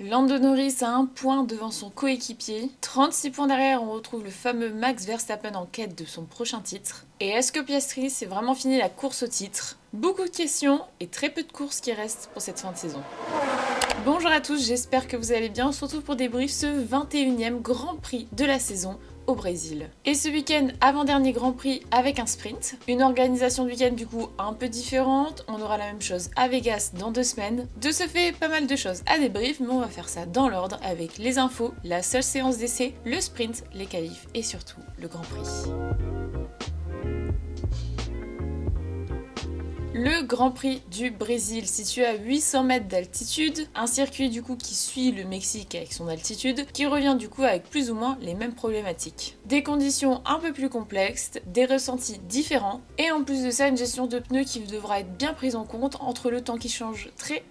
Lando Norris a un point devant son coéquipier. 36 points derrière, on retrouve le fameux Max Verstappen en quête de son prochain titre. Et est-ce que Piastri c'est vraiment fini la course au titre? Beaucoup de questions et très peu de courses qui restent pour cette fin de saison. Bonjour à tous, j'espère que vous allez bien. On se retrouve pour débrief ce 21e Grand Prix de la saison au Brésil. Et ce week-end, avant-dernier Grand Prix avec un sprint. Une organisation de week-end du coup un peu différente. On aura la même chose à Vegas dans 2 semaines. De ce fait, pas mal de choses à débrief, mais on va faire ça dans l'ordre avec les infos, la seule séance d'essai, le sprint, les qualifs et surtout le Grand Prix. Le Grand Prix du Brésil, situé à 800 mètres d'altitude, un circuit du coup qui suit le Mexique avec son altitude, qui revient du coup avec plus ou moins les mêmes problématiques. Des conditions un peu plus complexes, des ressentis différents, et en plus de ça une gestion de pneus qui devra être bien prise en compte entre le temps qui change très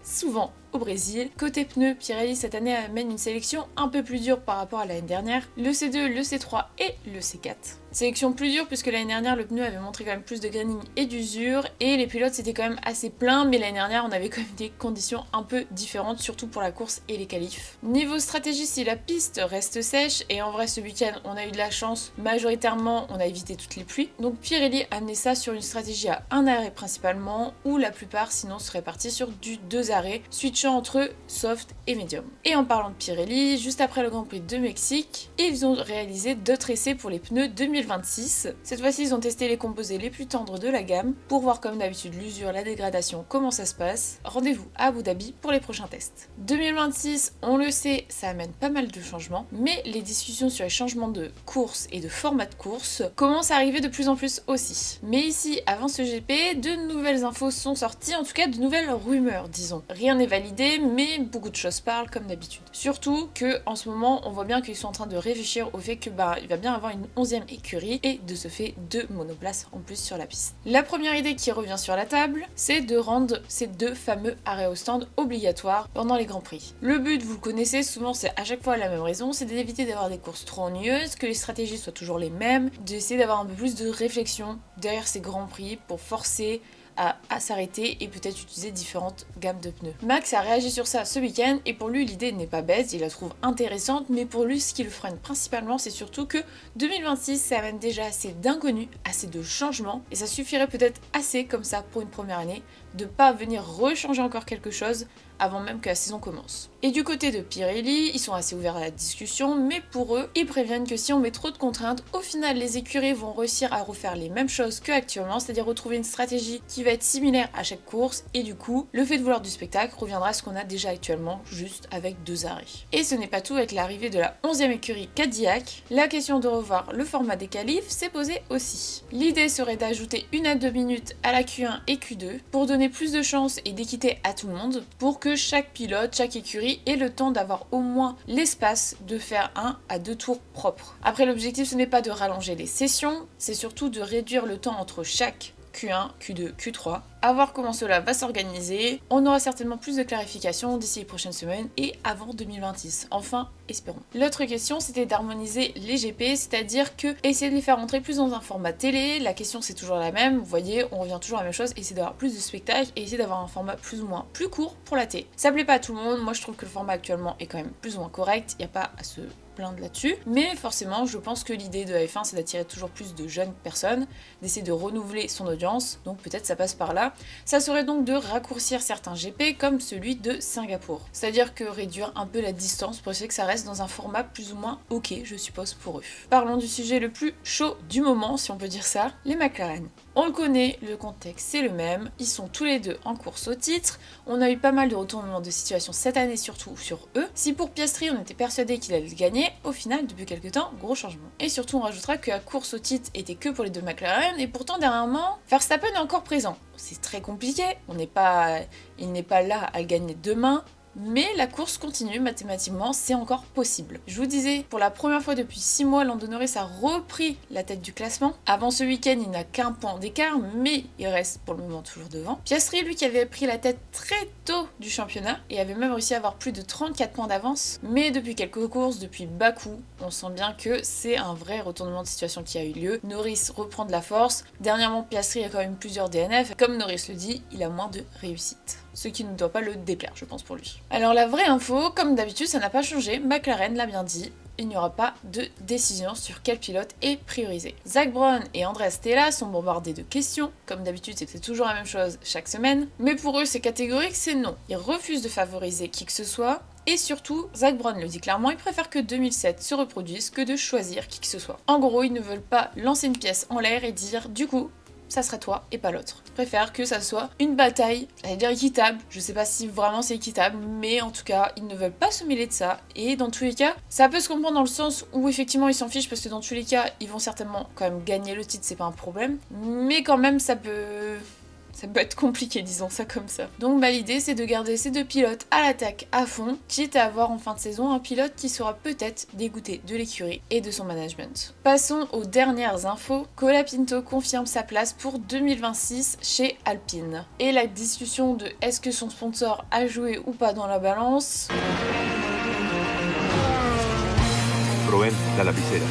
souvent au Brésil. Côté pneus, Pirelli cette année amène une sélection un peu plus dure par rapport à l'année dernière, le C2, le C3 et le C4. Sélection plus dure puisque l'année dernière le pneu avait montré quand même plus de graining et d'usure et les pilotes c'était quand même assez plein, mais l'année dernière on avait quand même des conditions un peu différentes, surtout pour la course et les qualifs. Niveau stratégie, si la piste reste sèche, et en vrai ce week-end on a eu de la chance, majoritairement on a évité toutes les pluies, donc Pirelli a amené ça sur une stratégie à un arrêt principalement, ou la plupart sinon seraient partis sur du 2 arrêts, switchant entre soft et medium. Et en parlant de Pirelli, juste après le Grand Prix de Mexique, ils ont réalisé d'autres essais pour les pneus 2026. Cette fois-ci, ils ont testé les composés les plus tendres de la gamme pour voir comme d'habitude l'usure, la dégradation, comment ça se passe. Rendez-vous à Abu Dhabi pour les prochains tests. 2026, on le sait, ça amène pas mal de changements, mais les discussions sur les changements de course et de format de course commencent à arriver de plus en plus aussi. Mais ici, avant ce GP, de nouvelles infos sont sorties, en tout cas de nouvelles rumeurs, disons. Rien n'est validé, mais beaucoup de choses parlent comme d'habitude. Surtout que en ce moment, on voit bien qu'ils sont en train de réfléchir au fait que il va bien avoir une 11e écurie et de ce fait 2 monoplaces en plus sur la piste. La première idée qui revient sur la table, c'est de rendre ces 2 fameux arrêts au stand obligatoires pendant les Grands Prix. Le but, vous le connaissez, souvent c'est à chaque fois la même raison, c'est d'éviter d'avoir des courses trop ennuyeuses, que les stratégies soient toujours les mêmes, d'essayer d'avoir un peu plus de réflexion derrière ces Grands Prix pour forcer à s'arrêter et peut-être utiliser différentes gammes de pneus. Max a réagi sur ça ce week-end et pour lui l'idée n'est pas bête, il la trouve intéressante, mais pour lui ce qui le freine principalement c'est surtout que 2026 ça amène déjà assez d'inconnus, assez de changements et ça suffirait peut-être assez comme ça pour une première année de pas venir rechanger encore quelque chose avant même que la saison commence. Et du côté de Pirelli, ils sont assez ouverts à la discussion, mais pour eux, ils préviennent que si on met trop de contraintes, au final les écuries vont réussir à refaire les mêmes choses qu'actuellement, c'est-à-dire retrouver une stratégie qui va être similaire à chaque course, et du coup, le fait de vouloir du spectacle reviendra à ce qu'on a déjà actuellement, juste avec 2 arrêts. Et ce n'est pas tout, avec l'arrivée de la 11e écurie Cadillac, la question de revoir le format des qualifs s'est posée aussi. L'idée serait d'ajouter 1 à 2 minutes à la Q1 et Q2 pour donner plus de chance et d'équité à tout le monde, pour que chaque pilote, chaque écurie ait le temps d'avoir au moins l'espace de faire 1 à 2 tours propres. Après, l'objectif ce n'est pas de rallonger les sessions, c'est surtout de réduire le temps entre chaque Q1, Q2, Q3, à voir comment cela va s'organiser. On aura certainement plus de clarifications d'ici les prochaines semaines et avant 2026. Enfin, espérons. L'autre question, c'était d'harmoniser les GP, c'est-à-dire que essayer de les faire rentrer plus dans un format télé. La question c'est toujours la même, vous voyez, on revient toujours à la même chose, essayer d'avoir plus de spectacles et essayer d'avoir un format plus ou moins plus court pour la télé. Ça plaît pas à tout le monde, moi je trouve que le format actuellement est quand même plus ou moins correct, il n'y a pas à se plaindre là-dessus, mais forcément je pense que l'idée de la F1 c'est d'attirer toujours plus de jeunes personnes, d'essayer de renouveler son audience, donc peut-être ça passe par là. Ça serait donc de raccourcir certains GP comme celui de Singapour, c'est-à-dire que réduire un peu la distance pour essayer que ça reste dans un format plus ou moins ok, je suppose, pour eux. Parlons du sujet le plus chaud du moment, si on peut dire ça, les McLaren. On le connaît, le contexte c'est le même, ils sont tous les deux en course au titre, on a eu pas mal de retournements de situation cette année surtout sur eux. Si pour Piastri on était persuadé qu'il allait le gagner, au final depuis quelques temps, gros changement. Et surtout on rajoutera que la course au titre était que pour les 2 McLaren et pourtant dernièrement, Verstappen est encore présent. C'est très compliqué, il n'est pas là à le gagner demain, mais la course continue mathématiquement, c'est encore possible. Je vous disais, pour la première fois depuis 6 mois, Lando Norris a repris la tête du classement. Avant ce week-end, il n'a qu'un point d'écart, mais il reste pour le moment toujours devant. Piastri, lui, qui avait pris la tête très tôt du championnat et avait même réussi à avoir plus de 34 points d'avance, mais depuis quelques courses, depuis Bakou, on sent bien que c'est un vrai retournement de situation qui a eu lieu. Norris reprend de la force. Dernièrement, Piastri a quand même plusieurs DNF. Comme Norris le dit, il a moins de réussite. ce qui ne doit pas le déplaire, je pense, pour lui. Alors la vraie info, comme d'habitude, ça n'a pas changé, McLaren l'a bien dit, il n'y aura pas de décision sur quel pilote est priorisé. Zak Brown et Andrea Stella sont bombardés de questions, comme d'habitude c'est toujours la même chose chaque semaine, mais pour eux c'est catégorique, c'est non. Ils refusent de favoriser qui que ce soit, et surtout, Zak Brown le dit clairement, il préfère que 2007 se reproduise que de choisir qui que ce soit. En gros, ils ne veulent pas lancer une pièce en l'air et dire du coup, ça serait toi et pas l'autre. Je préfère que ça soit une bataille, j'allais dire équitable, je sais pas si vraiment c'est équitable, mais en tout cas, ils ne veulent pas se mêler de ça, et dans tous les cas, ça peut se comprendre dans le sens où effectivement ils s'en fichent, parce que dans tous les cas, ils vont certainement quand même gagner le titre, c'est pas un problème, mais quand même ça peut être compliqué, disons ça comme ça. Donc l'idée c'est de garder ces deux pilotes à l'attaque à fond, quitte à avoir en fin de saison un pilote qui sera peut-être dégoûté de l'écurie et de son management. Passons aux dernières infos. Colapinto confirme sa place pour 2026 chez Alpine. Et la discussion de est-ce que son sponsor a joué ou pas dans la balance... Proen la lapicera.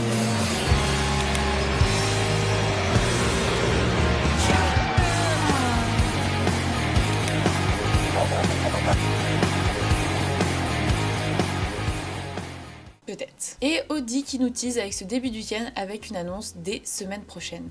Peut-être. Et Audi qui nous tease avec ce début de week-end avec une annonce dès semaine prochaine.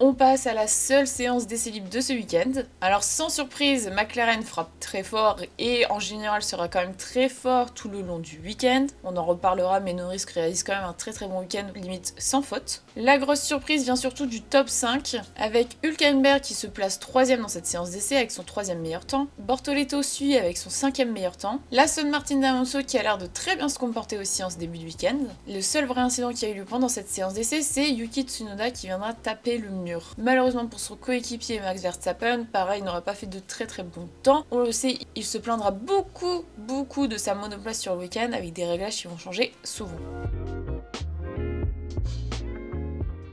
On passe à la seule séance d'essai libre de ce week-end. Alors sans surprise, McLaren frappe très fort et en général sera quand même très fort tout le long du week-end. On en reparlera, mais Norris réalise quand même un très bon week-end, limite sans faute. La grosse surprise vient surtout du top 5, avec Hülkenberg qui se place 3ème dans cette séance d'essai avec son 3ème meilleur temps. Bortoleto suit avec son 5ème meilleur temps. L'Aston Martin d'Alonso qui a l'air de très bien se comporter aussi en ce début de week-end. Le seul vrai incident qui a eu lieu pendant cette séance d'essai, c'est Yuki Tsunoda qui viendra taper le mur. Malheureusement pour son coéquipier Max Verstappen, pareil, il n'aura pas fait de très bon temps. On le sait, il se plaindra beaucoup de sa monoplace sur le week-end avec des réglages qui vont changer souvent.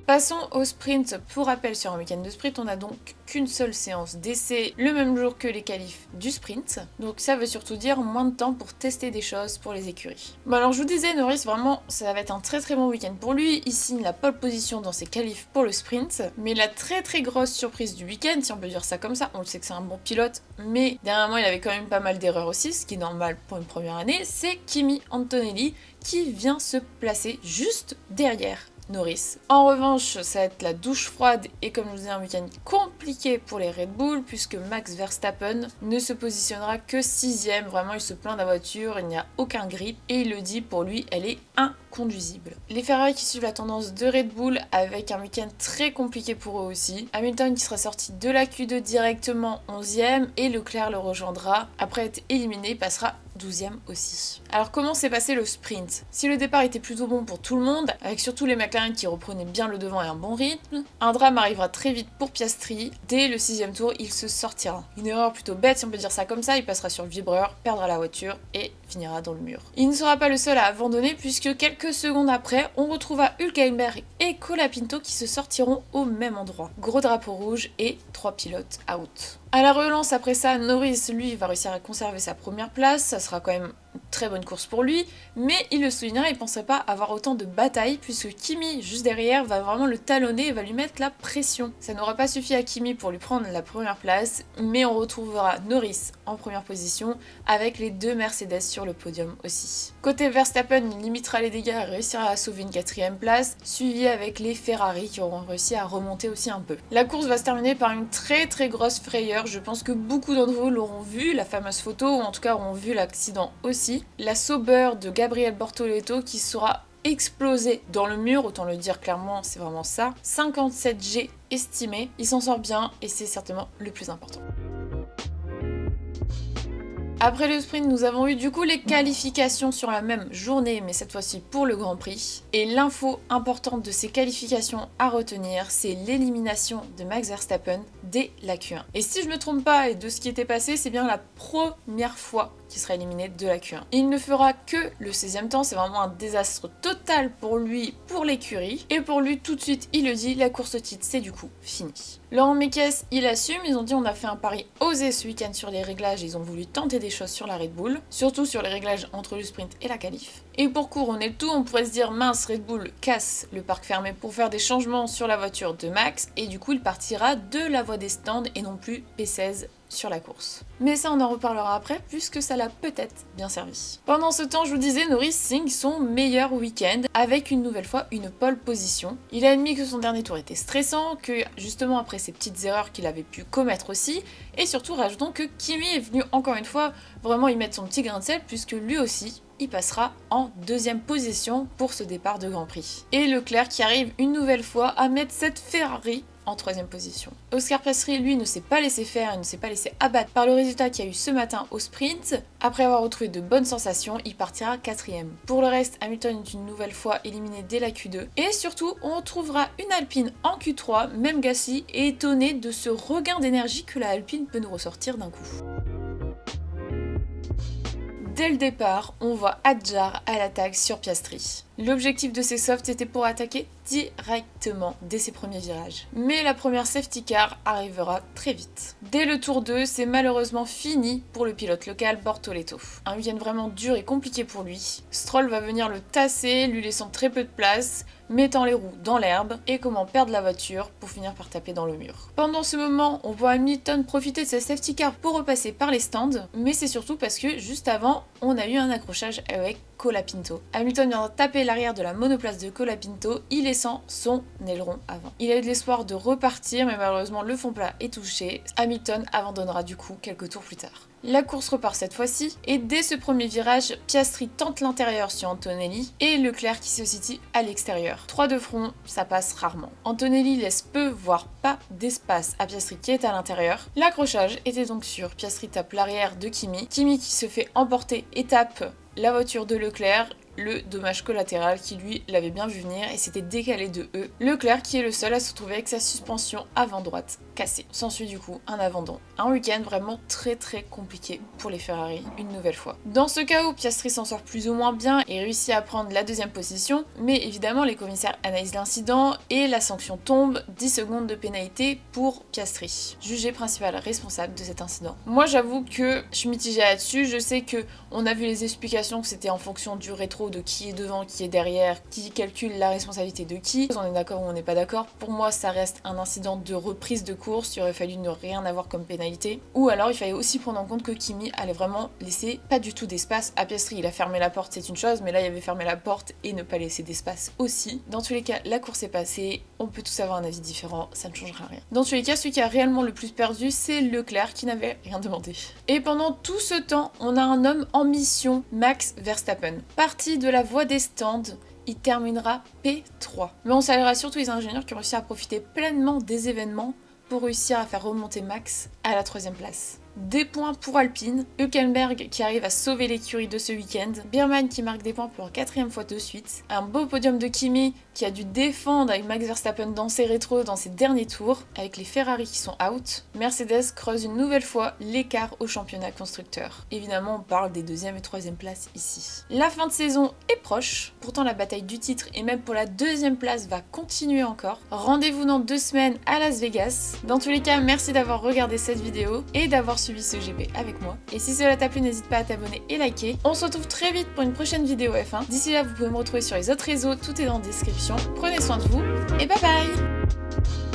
Passons au sprint. Pour rappel, sur un week-end de sprint, on n'a donc qu'une seule séance d'essai le même jour que les qualifs du sprint. Donc ça veut surtout dire moins de temps pour tester des choses pour les écuries. Bon alors je vous disais, Norris, vraiment, ça va être un très bon week-end pour lui. Il signe la pole position dans ses qualifs pour le sprint. Mais la très grosse surprise du week-end, si on peut dire ça comme ça, on le sait que c'est un bon pilote, mais dernièrement il avait quand même pas mal d'erreurs aussi, ce qui est normal pour une première année, c'est Kimi Antonelli qui vient se placer juste derrière Norris. En revanche, ça va être la douche froide et comme je vous disais, un week-end compliqué pour les Red Bull puisque Max Verstappen ne se positionnera que 6ème. Vraiment, il se plaint de la voiture, il n'y a aucun grip et il le dit, pour lui, elle est inconduisible. Les Ferrari qui suivent la tendance de Red Bull avec un week-end très compliqué pour eux aussi. Hamilton qui sera sorti de la Q2 directement 11ème et Leclerc le rejoindra. Après être éliminé, il passera 12ème aussi. Alors comment s'est passé le sprint? Si le départ était plutôt bon pour tout le monde, avec surtout les McLaren qui reprenaient bien le devant et un bon rythme, un drame arrivera très vite pour Piastri. Dès le 6ème tour, il se sortira. Une erreur plutôt bête si on peut dire ça comme ça, il passera sur le vibreur, perdra la voiture et finira dans le mur. Il ne sera pas le seul à abandonner puisque quelques secondes après, on retrouvera Hülkenberg et Colapinto qui se sortiront au même endroit. Gros drapeau rouge et 3 pilotes out. À la relance après ça, Norris lui va réussir à conserver sa première place, ça sera quand même une très bonne course pour lui, mais il le soulignera, il ne pensait pas avoir autant de batailles puisque Kimi juste derrière va vraiment le talonner et va lui mettre la pression. Ça n'aura pas suffi à Kimi pour lui prendre la première place, mais on retrouvera Norris en première position avec les 2 Mercedes sur le podium aussi. Côté Verstappen, il limitera les dégâts et réussira à sauver une 4ème place, suivi avec les Ferrari qui auront réussi à remonter aussi un peu. La course va se terminer par une très grosse frayeur. Je pense que beaucoup d'entre vous l'auront vu, la fameuse photo, ou en tout cas auront vu l'accident aussi. La Sauber de Gabriel Bortoleto qui sera explosé dans le mur, autant le dire clairement, c'est vraiment ça. 57 G estimé, il s'en sort bien et c'est certainement le plus important. Après le sprint, nous avons eu du coup les qualifications sur la même journée, mais cette fois-ci pour le Grand Prix. Et l'info importante de ces qualifications à retenir, c'est l'élimination de Max Verstappen dès la Q1. Et si je me trompe pas, et de ce qui était passé, c'est bien la première fois qui sera éliminé de la Q1. Il ne fera que le 16e temps, c'est vraiment un désastre total pour lui, pour l'écurie. Et pour lui, tout de suite, il le dit, la course au titre, c'est du coup fini. Laurent Mekies, il assume, ils ont dit on a fait un pari osé ce week-end sur les réglages, ils ont voulu tenter des choses sur la Red Bull, surtout sur les réglages entre le sprint et la qualif. Et pour couronner le tout, on pourrait se dire mince, Red Bull casse le parc fermé pour faire des changements sur la voiture de Max, et du coup il partira de la voie des stands et non plus P16 sur la course. Mais ça on en reparlera après puisque ça l'a peut-être bien servi. Pendant ce temps, je vous disais, Norris signe son meilleur week-end avec une nouvelle fois une pole position. Il a admis que son dernier tour était stressant, que justement après ces petites erreurs qu'il avait pu commettre aussi, et surtout rajoutons que Kimi est venu encore une fois vraiment y mettre son petit grain de sel puisque lui aussi il passera en deuxième position pour ce départ de Grand Prix. Et Leclerc qui arrive une nouvelle fois à mettre cette Ferrari en troisième position. Oscar Piastri, lui, ne s'est pas laissé faire, il ne s'est pas laissé abattre par le résultat qu'il y a eu ce matin au sprint. Après avoir retrouvé de bonnes sensations, il partira 4e. Pour le reste, Hamilton est une nouvelle fois éliminé dès la Q2. Et surtout, on trouvera une Alpine en Q3, même Gasly est étonné de ce regain d'énergie que la Alpine peut nous ressortir d'un coup. Dès le départ, on voit Hadjar à l'attaque sur Piastri. L'objectif de ces softs était pour attaquer directement dès ses premiers virages. Mais la première safety car arrivera très vite. Dès le tour 2, c'est malheureusement fini pour le pilote local Bortoleto. Un week-end vraiment dur et compliqué pour lui. Stroll va venir le tasser, lui laissant très peu de place, mettant les roues dans l'herbe et comment perdre la voiture pour finir par taper dans le mur. Pendant ce moment, on voit Hamilton profiter de sa safety car pour repasser par les stands, mais c'est surtout parce que juste avant, on a eu un accrochage avec Colapinto. Hamilton vient taper l'arrière de la monoplace de Colapinto, y laissant son aileron avant. Il a eu de l'espoir de repartir, mais malheureusement le fond plat est touché. Hamilton abandonnera du coup quelques tours plus tard. La course repart cette fois-ci, et dès ce premier virage, Piastri tente l'intérieur sur Antonelli, et Leclerc qui se situe à l'extérieur. 3 de front, ça passe rarement. Antonelli laisse peu, voire pas d'espace à Piastri qui est à l'intérieur. L'accrochage était donc sûr, Piastri tape l'arrière de Kimi, Kimi qui se fait emporter et tape la voiture de Leclerc, le dommage collatéral qui lui l'avait bien vu venir et s'était décalé de eux. Leclerc qui est le seul à se retrouver avec sa suspension avant droite cassée. S'ensuit du coup un abandon. Un week-end vraiment très compliqué pour les Ferrari une nouvelle fois. Dans ce cas où Piastri s'en sort plus ou moins bien et réussit à prendre la deuxième position, mais évidemment les commissaires analysent l'incident et la sanction tombe, 10 secondes de pénalité pour Piastri, jugé principal responsable de cet incident. Moi j'avoue que je suis mitigée là-dessus, je sais que on a vu les explications que c'était en fonction du rétro, de qui est devant, qui est derrière, qui calcule la responsabilité de qui. On est d'accord ou on n'est pas d'accord. Pour moi, ça reste un incident de reprise de course. Il aurait fallu ne rien avoir comme pénalité. Ou alors, il fallait aussi prendre en compte que Kimi allait vraiment laisser pas du tout d'espace à Piastri. Il a fermé la porte, c'est une chose, mais là, il avait fermé la porte et ne pas laisser d'espace aussi. Dans tous les cas, la course est passée. On peut tous avoir un avis différent, ça ne changera rien. Dans tous les cas, celui qui a réellement le plus perdu, c'est Leclerc qui n'avait rien demandé. Et pendant tout ce temps, on a un homme en mission, Max Verstappen. Parti de la voie des stands, il terminera P3. Mais on saluera surtout les ingénieurs qui ont réussi à profiter pleinement des événements pour réussir à faire remonter Max à la 3e place. Des points pour Alpine, Hülkenberg qui arrive à sauver l'écurie de ce week-end, Birman qui marque des points pour la 4e fois de suite, un beau podium de Kimi qui a dû défendre avec Max Verstappen dans ses rétros dans ses derniers tours, avec les Ferrari qui sont out, Mercedes creuse une nouvelle fois l'écart au championnat constructeur. Évidemment on parle des 2e et 3e places ici. La fin de saison est proche, pourtant la bataille du titre et même pour la 2e place va continuer encore. Rendez-vous dans 2 semaines à Las Vegas. Dans tous les cas, merci d'avoir regardé cette vidéo et d'avoir suivi ce GP avec moi. Et si cela t'a plu, n'hésite pas à t'abonner et liker. On se retrouve très vite pour une prochaine vidéo F1. D'ici là, vous pouvez me retrouver sur les autres réseaux, tout est dans la description. Prenez soin de vous et bye bye!